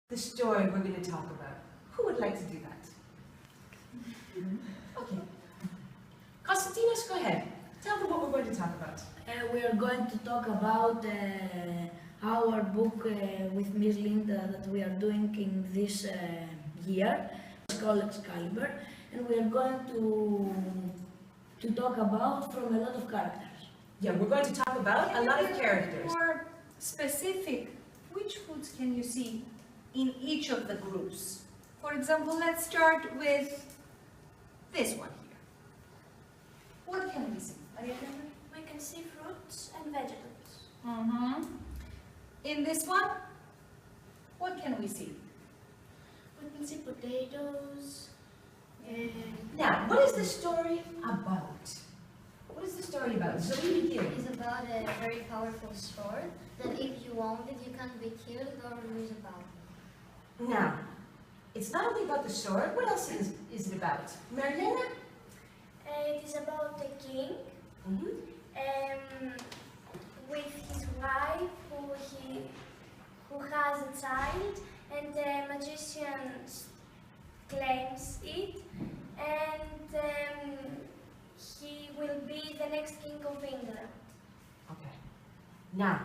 the story we're going to talk about. Who would like to do that? Okay. Konstantinos, go ahead. Tell them what we're going to talk about. We are going to talk about our book with Miss Linda that we are doing in this year. It's called Excalibur, and we are going to talk about from a lot of characters. Yeah, we're going to talk about a lot of characters. More specific, which foods can you see in each of the groups? For example, let's start with this one here. What can we see? Mariella? We can see fruits and vegetables. In this one, what can we see? We can see potatoes and... Now, what is the story about? What is the story about? So we begin. It's about a very powerful sword that if you own it, you can be killed or lose a battle. Now, it's not only about the sword. What else is it about? Mariella? it is about a king with his wife who has a child, and the magician claims it, and he will be the next king of England. Okay. Now,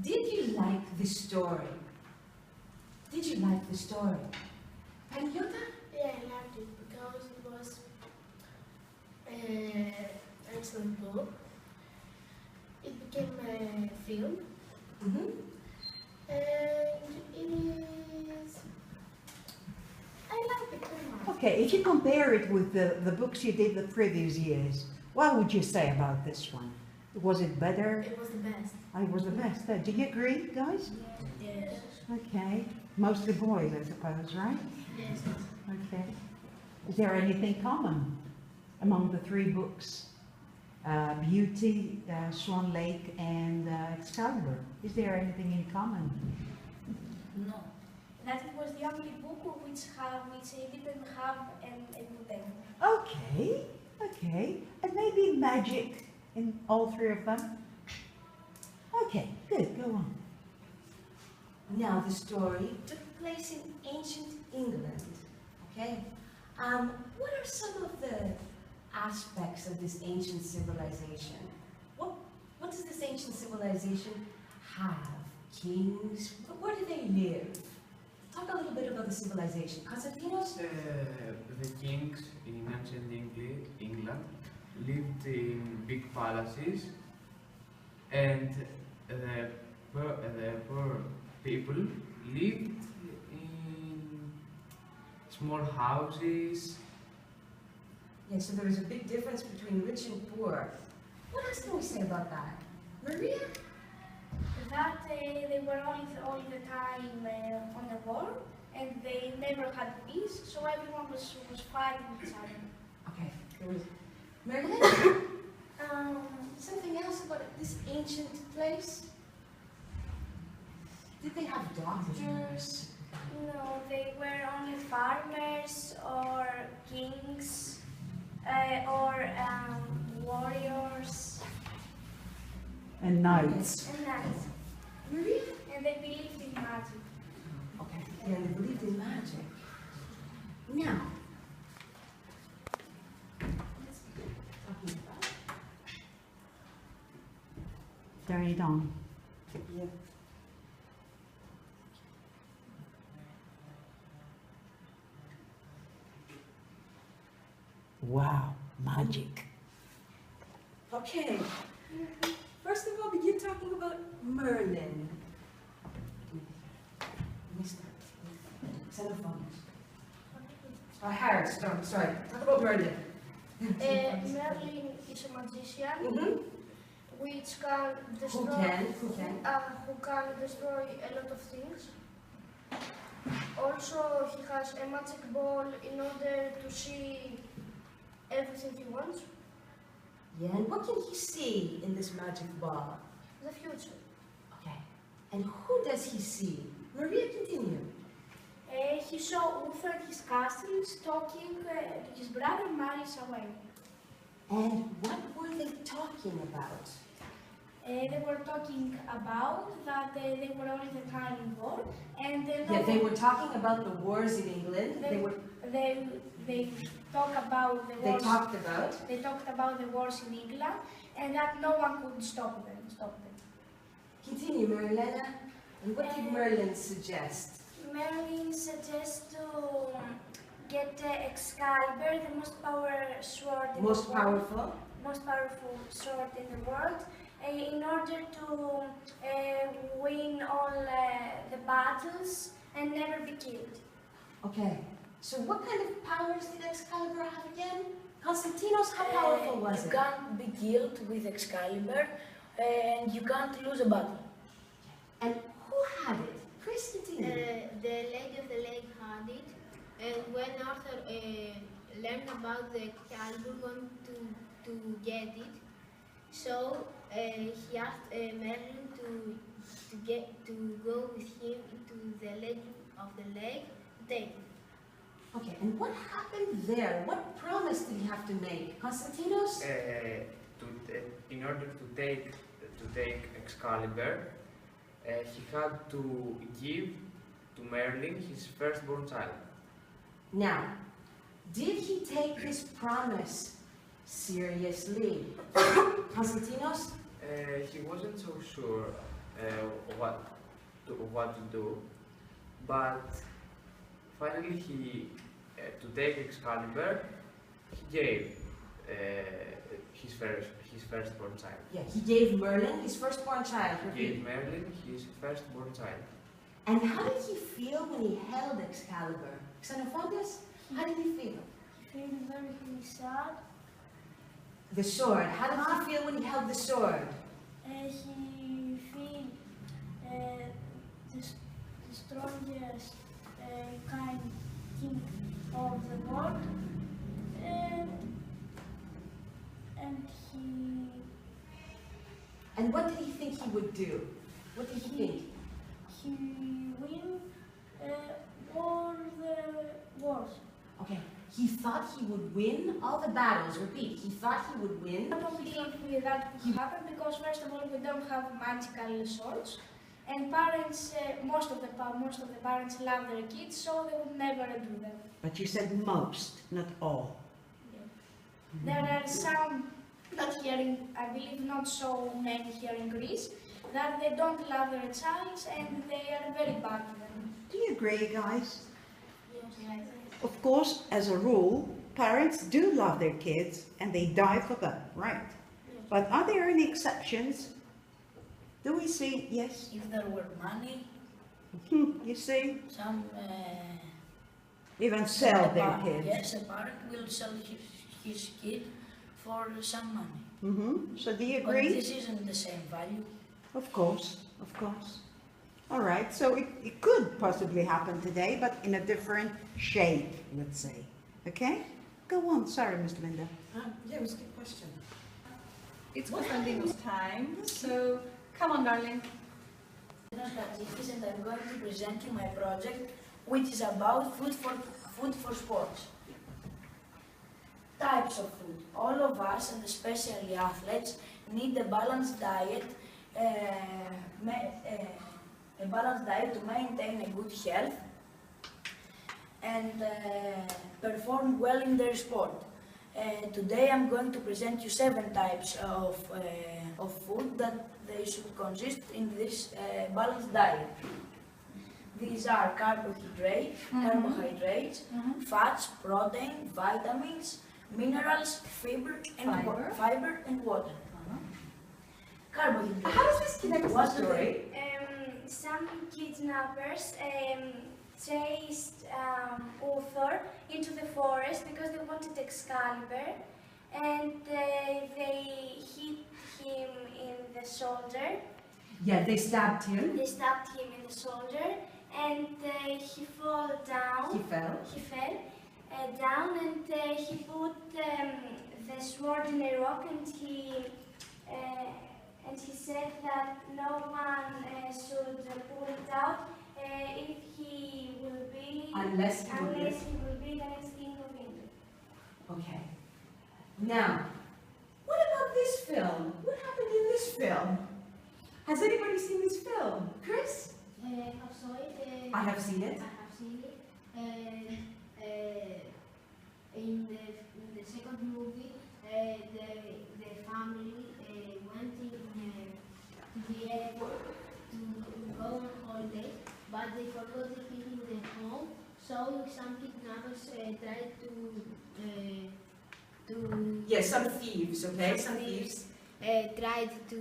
did you like the story? Did you like the story? Paniota? Yeah, I liked it because it was an excellent book. It became a film, and it is... I like it very much. Okay, if you compare it with the books you did the previous years, what would you say about this one? Was it better? It was the best. It was the best. Do you agree, guys? Yes. Okay. Mostly boys, I suppose, right? Yes. Okay. Is there anything common among the three books? Beauty, Swan Lake, and Excalibur. Is there anything in common? No. That it was the only book which it didn't have a good ending. Okay, okay. And maybe magic in all three of them? Okay, good, go on. Now, the story took place in ancient England. Okay? What are some of the aspects of this ancient civilization? What does this ancient civilization have? Kings? Where do they live? Talk a little bit about the civilization. Konstantinos? The kings in ancient England lived in big palaces, and the poor people lived in small houses. Yeah, so there was a big difference between rich and poor. What else can we say about that? Maria? That they were all the time on the war, and they never had peace, so everyone was fighting each other. Okay, there was... Mariella? Something else about this ancient place? Did they have doctors? No, they were only farmers or kings or warriors And knights. and knights. Maria? And they believed in magic. Okay, yeah, they believed in magic. Now, talking about... Turn it on. Yeah. Wow, magic. Okay. First of all, begin talking about Merlin. Xenophon. Harris, sorry. Talk about Merlin. Merlin is a magician which can destroy. Who can? Who can destroy a lot of things. Also, he has a magic ball in order to see everything he wants. Yeah, and what can he see in this magic ball? The future. Okay. And who does he see? Maria, continue. He saw Uther at his castle talking to his brother Marius away. And what were they talking about? They were talking about that they were all the time in war, and Yeah, they were talking about the wars in England. they talk about the They wars. talked about. They talked about the wars in England, and that no one could stop them. Continue, Mariella. And what did Merlin suggest? Merlin suggests to get Excalibur, the most powerful sword in Most the world. powerful? Most powerful sword in the world, in order to win all the battles and never be killed. Okay. So what kind of powers did Excalibur have again? Constantinos, how powerful was You it? can't be killed with Excalibur, and you can't lose a battle. And who had it? Chris, continue. The Lady of the Lake had it, and when Arthur learned about the Excalibur going to get it, so he asked Merlin to go with him into the Lady of the Lake to take it. Okay, and what happened there? What promise did he have to make? Constantinos? In order to take Excalibur, he had to give to Merlin his firstborn child. Now, did he take this promise seriously? Constantinos? He wasn't so sure what to do, but finally to take Excalibur, he gave his firstborn child. Yeah, he gave Merlin his firstborn child. He gave Merlin his firstborn child. And how did he feel when he held Excalibur? Xenophontes, how did he feel? He felt very sad. The sword, how did he feel when he held the sword? He felt the strongest kind king of the world, and he And what did he think he would do? What did he think? win all the wars. Okay, he thought he would win all the battles. Repeat, he thought he would win. I don't think that could happen because first of all we don't have magical swords, and parents, most of the parents love their kids, so they would never do that. But you said most, not all. There are some that here in, I believe not so many here in Greece, that they don't love their child and they are very bad to them. Do you agree, guys? Yes. Of course, as a rule, parents do love their kids and they die for them, right? But are there any exceptions? Do we see, yes? If there were money, You see, some even sell a their pa- kids. Yes, a parent will sell his kid for some money. So do you But agree? this isn't the same value. Of course, of course. All right, so it could possibly happen today, but in a different shape, let's say. Okay? Go on, sorry, Mr. Linda. Yeah, it was a good question. It's Constantino's time, so come on, darling. And I'm going to present you my project, which is about food for sports. Types of food. All of us, and especially athletes, need a balanced diet, to maintain a good health and perform well in their sport. Today I'm going to present you 7 types of food that they should consist in this balanced diet. These are carbohydrates, fats, protein, vitamins, minerals, fiber and water. Carbohydrates. How does this connect to the What's the story? Some kidnappers chased Arthur into the forest because they wanted Excalibur, and they hit him in the shoulder. Yeah, they stabbed him. They stabbed him in the shoulder, and he fell down. He fell. He fell down, and he put the sword in a rock, and he said that no one should pull it out if he will be Unless he will be. the next king of England. Okay. Now, what about this film? What happened in this film? Has anybody seen this film? Chris? I saw it. I have seen it. I have seen it. In the second movie, the family went to the airport to go on holiday, but they forgot the key in the home. So some kidnappers tried to Yes, some thieves, okay? Some thieves. tried to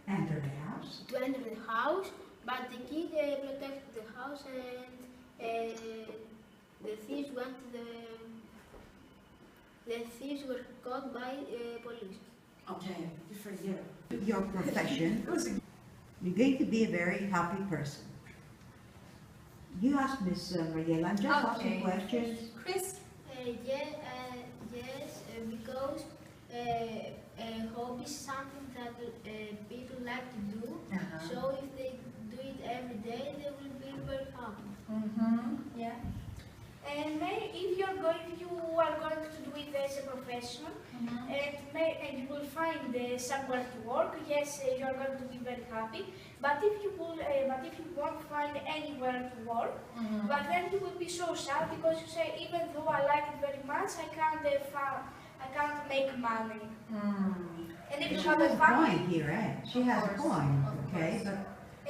Enter the house. enter the house, but the kid protected the house, and the thieves went to the thieves were caught by police. Okay, good for you. Your profession, you're going to be a very happy person. You ask Miss Mariella, I'm just asking questions. Chris? Yes, because hobby is something that people like to do. So if they do it every day, they will be very happy. Yeah. And if you are going to do it as a profession, and you will find somewhere to work, yes, you are going to be very happy. But if you won't find anywhere to work, but then you will be so sad because you say, even though I like it very much, I can't make money. And if you She have has a a family, point here, eh? She has a point, okay? But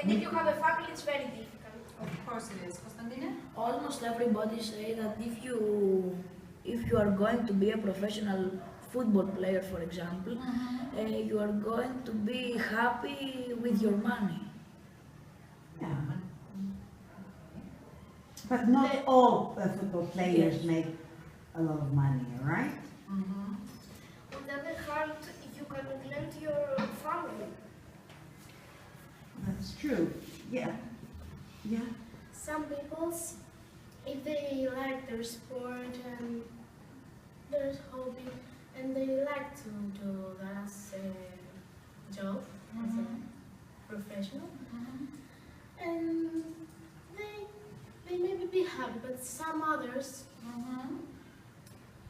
and if you have a family, it's very difficult. Of course it is. Constantine? Almost everybody say that if you are going to be a professional football player, for example, you are going to be happy with your money. yeah. But not all football players make a lot of money, right? On the other hand, you can neglect your family. That's true. Yeah. Yeah. Some people, if they like their sport and their hobby, and they like to do that as a job, as a professional, and they may be happy, but some others,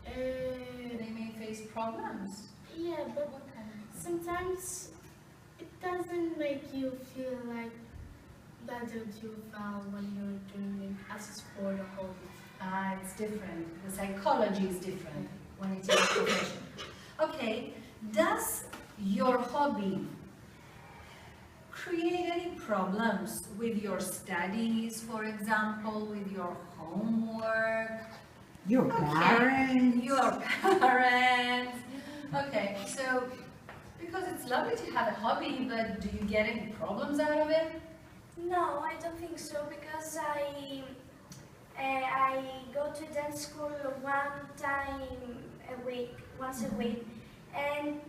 They may face problems. yeah, but What kind of sometimes it doesn't make you feel like that you felt when you're doing it as a sport or hobby. It's different. The psychology is different when it's your profession. Okay, does your hobby create any problems with your studies, for example, with your homework? Your parents. Your parents. Okay, so because it's lovely to have a hobby, but do you get any problems out of it? No, I don't think so because I go to dance school once a week, and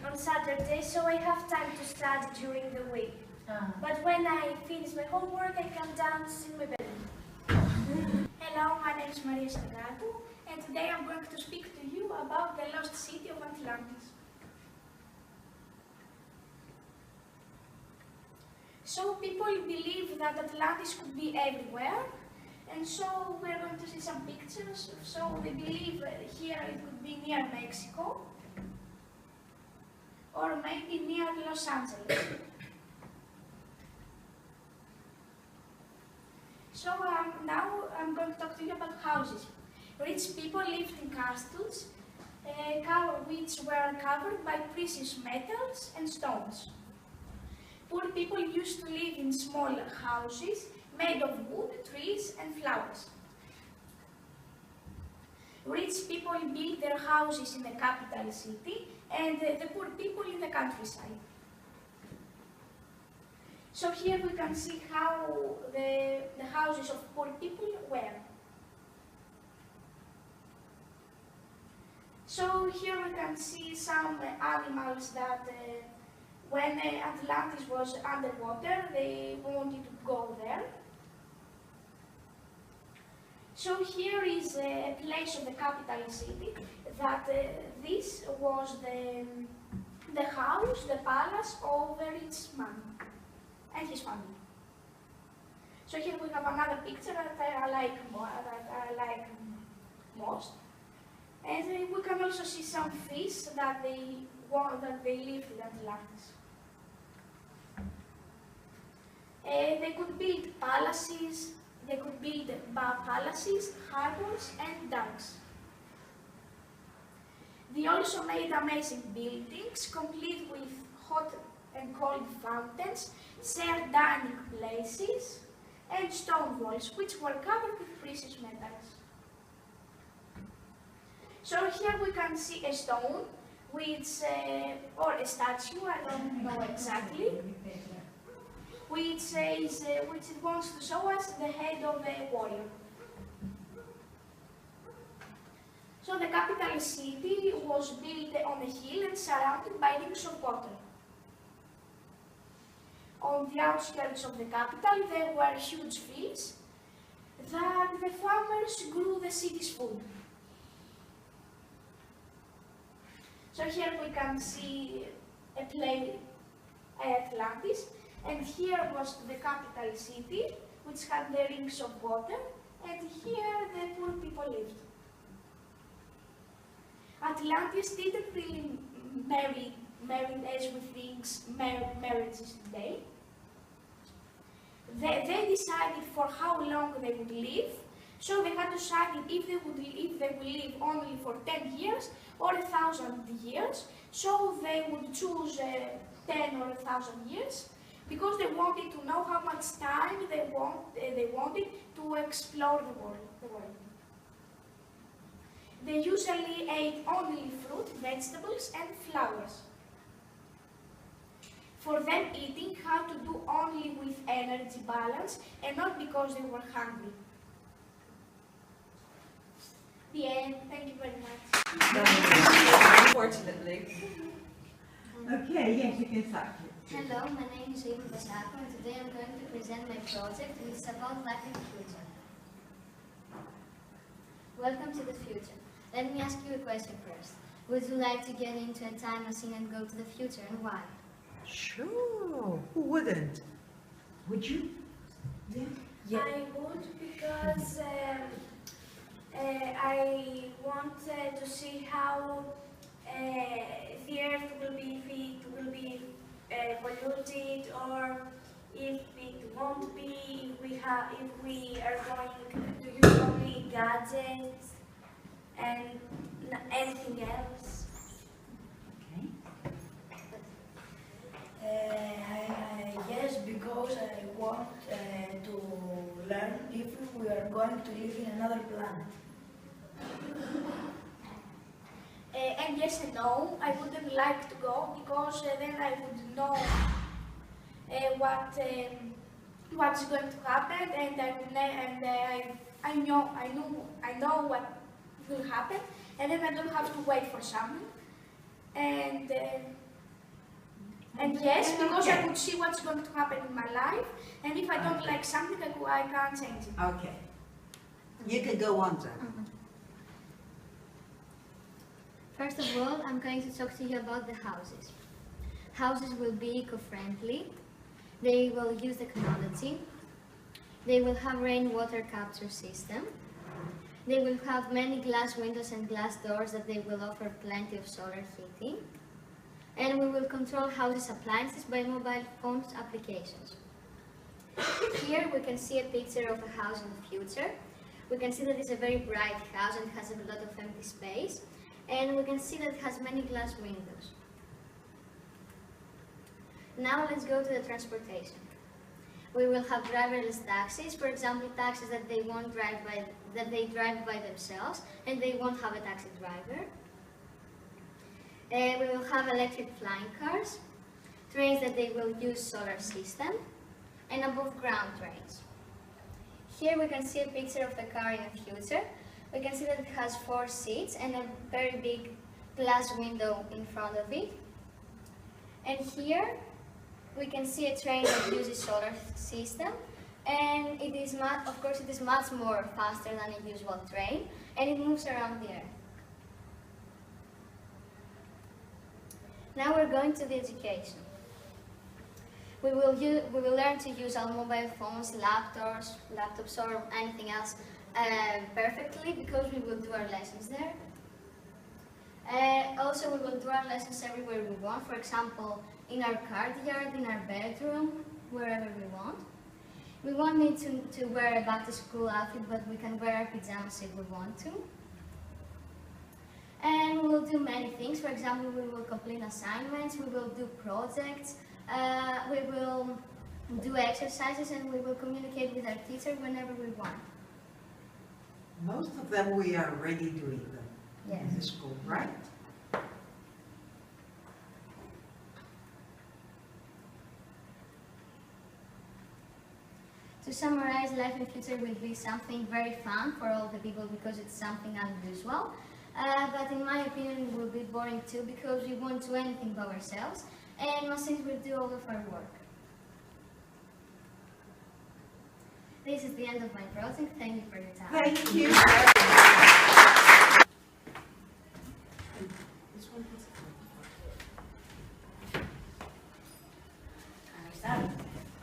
on Saturday, so I have time to study during the week. But when I finish my homework, I can dance in my bedroom. Hello, my name is Mariella, and today I'm going to speak to you about the lost city of Atlantis. So people believe that Atlantis could be everywhere, and so we're going to see some pictures. So we believe here it could be near Mexico, or maybe near Los Angeles. So now I'm going to talk to you about houses. Rich people lived in castles, which were covered by precious metals and stones. Poor people used to live in small houses made of wood, trees, and flowers. Rich people built their houses in the capital city, and the poor people in the countryside. So here we can see how the houses of poor people were. So here we can see some animals that when Atlantis was underwater, they wanted to go there. So here is a place of the capital city that this was the house, the palace of the rich man and his family. So here we have another picture that I like most. And we can also see some fish that they lived in Atlantis. they could build palaces, harbors, and dams. They also made amazing buildings, complete with hot and cold fountains, shared dining places, and stone walls, which were covered with precious metals. So here we can see a stone, or a statue, I don't know exactly, which it wants to show us the head of a warrior. So the capital city was built on a hill and surrounded by rings of water. On the outskirts of the capital there were huge fields that the farmers grew the city's food. So here we can see a place, Atlantis, and here was the capital city, which had the rings of water, and here the poor people lived. Atlantis didn't really marry as we think marriages today. They decided for how long they would live, so they had decided if they would live only for 10 years or 1,000 years. So they would choose 10 or 1,000 years because they wanted to know how much time they wanted to explore the world. They usually ate only fruit, vegetables, and flowers. For them, eating had to do only with energy balance and not because they were hungry. The end. Thank you very much. Unfortunately. Okay, yes, you can start. Hello, my name is Eva Basako, and today I'm going to present my project, which is about life in the future. Welcome to the future. Let me ask you a question first. Would you like to get into a time machine and go to the future, and why? Sure, who wouldn't? Would you? Yeah. I would because I want to see how the earth will be, if it will be polluted, or if it won't be, if we are going to use only gadgets and anything else. Yes, because I want to learn if we are going to live in another planet. And yes and no, I wouldn't like to go because then I would know what's going to happen, and I know what will happen, and then I don't have to wait for something. And yes, because I would see what's going to happen in my life, and if I don't like something, I can't change it. Okay. You can go on, then. First of all, I'm going to talk to you about the houses. Houses will be eco-friendly, they will use technology, they will have rainwater capture system, they will have many glass windows and glass doors that they will offer plenty of solar heating, and we will control houses' appliances by mobile phones applications. Here we can see a picture of a house in the future. We can see that it's a very bright house and has a lot of empty space, and we can see that it has many glass windows. Now let's go to the transportation. We will have driverless taxis, for example, taxis that they drive by themselves, and they won't have a taxi driver. We will have electric flying cars, trains that they will use solar system, and above ground trains. Here we can see a picture of the car in the future. We can see that it has 4 seats and a very big glass window in front of it. And here we can see a train that uses solar system, and it is of course it is much more faster than a usual train, and it moves around the earth. Now we're going to the education. We will learn to use our mobile phones, laptops or anything else perfectly, because we will do our lessons there. Also, we will do our lessons everywhere we want, for example, in our car yard, in our bedroom, wherever we want. We won't need to wear a back-to-school outfit, but we can wear our pajamas if we want to. And we will do many things. For example, we will complete assignments, we will do projects, we will do exercises, and we will communicate with our teacher whenever we want. Most of them we are already doing them Yes. in the school, right? To summarize, life in future will be something very fun for all the people because it's something unusual. But in my opinion, it will be boring too because we won't do anything by ourselves and machines will do all of our work. This is the end of my project. Thank you for your time. Thank you.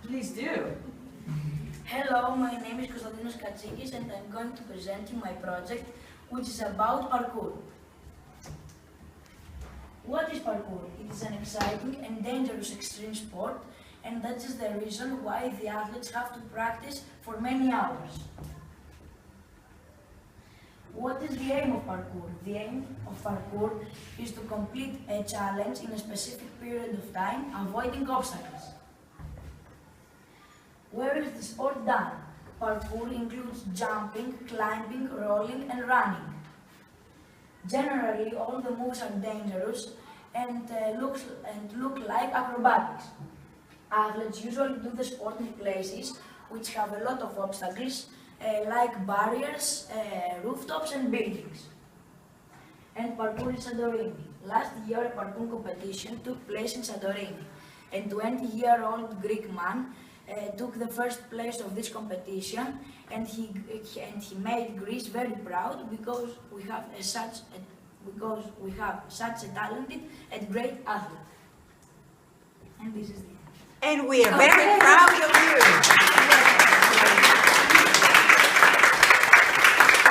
Please do. Hello, my name is Konstantinos Katsikis and I'm going to present you my project which is about parkour. What is parkour? It is an exciting and dangerous extreme sport and that is the reason why the athletes have to practice for many hours. What is the aim of parkour? The aim of parkour is to complete a challenge in a specific period of time, avoiding obstacles. Where is the sport done? Parkour includes jumping, climbing, rolling and running. Generally, all the moves are dangerous and look like acrobatics. Athletes usually do the sport in places which have a lot of obstacles like barriers, rooftops and buildings. And parkour in Santorini. Last year a parkour competition took place in Santorini. A 20-year-old Greek man took the first place of this competition and he made Greece very proud because we have such a talented and great athlete. And this is the end. And we are very proud of you.